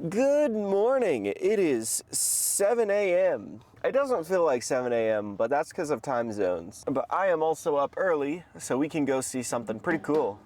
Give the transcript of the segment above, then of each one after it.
Good morning. It is 7 a.m. It doesn't feel like 7 a.m., but that's because of time zones. But I am also up early, so we can go see something pretty cool.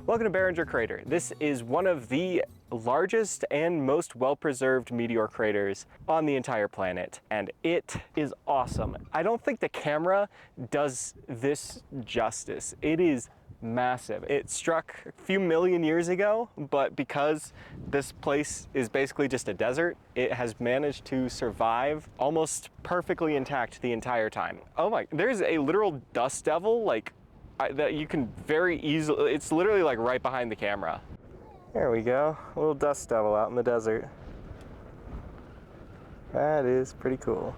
Welcome to Barringer Crater. This is one of the largest and most well-preserved meteor craters on the entire planet, and it is awesome. I don't think the camera does this justice. It is massive. It struck a few million years ago, but because this place is basically just a desert, it has managed to survive almost perfectly intact the entire time. Oh my, there's a literal dust devil, that you can very easily, it's literally like right behind the camera. There we go, a little dust devil out in the desert. That is pretty cool.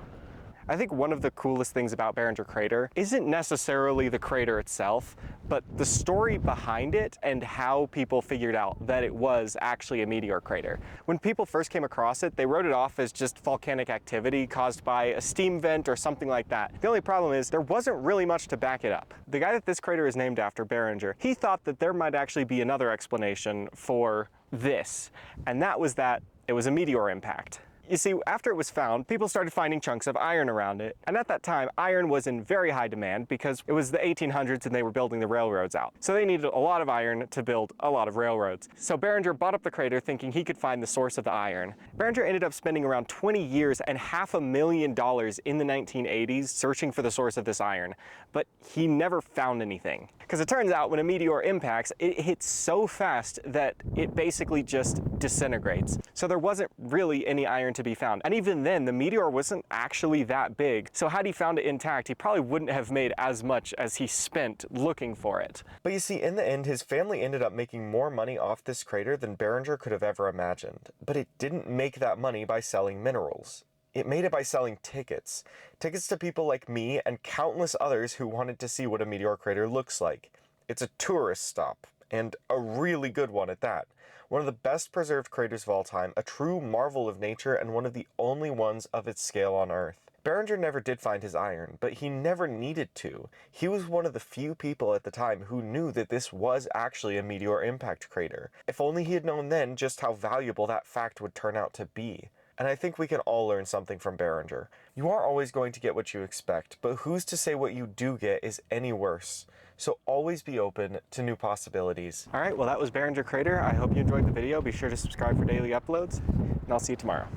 I think one of the coolest things about Barringer Crater isn't necessarily the crater itself, but the story behind it and how people figured out that it was actually a meteor crater. When people first came across it, they wrote it off as just volcanic activity caused by a steam vent or something like that. The only problem is there wasn't really much to back it up. The guy that this crater is named after, Barringer, he thought that there might actually be another explanation for this, and that was that it was a meteor impact. You see, after it was found, people started finding chunks of iron around it. And at that time, iron was in very high demand because it was the 1800s and they were building the railroads out. So they needed a lot of iron to build a lot of railroads. So Barringer bought up the crater thinking he could find the source of the iron. Barringer ended up spending around 20 years and $500,000 in the 1980s searching for the source of this iron. But he never found anything. Because it turns out when a meteor impacts, it hits so fast that it basically just disintegrates. So there wasn't really any iron to be found. And even then, the meteor wasn't actually that big. So had he found it intact, he probably wouldn't have made as much as he spent looking for it. But you see, in the end, his family ended up making more money off this crater than Barringer could have ever imagined. But it didn't make that money by selling minerals. It made it by selling tickets. Tickets to people like me and countless others who wanted to see what a meteor crater looks like. It's a tourist stop, and a really good one at that. One of the best preserved craters of all time, a true marvel of nature, and one of the only ones of its scale on Earth. Barringer never did find his iron, but he never needed to. He was one of the few people at the time who knew that this was actually a meteor impact crater. If only he had known then just how valuable that fact would turn out to be. And I think we can all learn something from Barringer. You aren't always going to get what you expect, but who's to say what you do get is any worse? So always be open to new possibilities. All right, well that was Barringer Crater. I hope you enjoyed the video. Be sure to subscribe for daily uploads, and I'll see you tomorrow.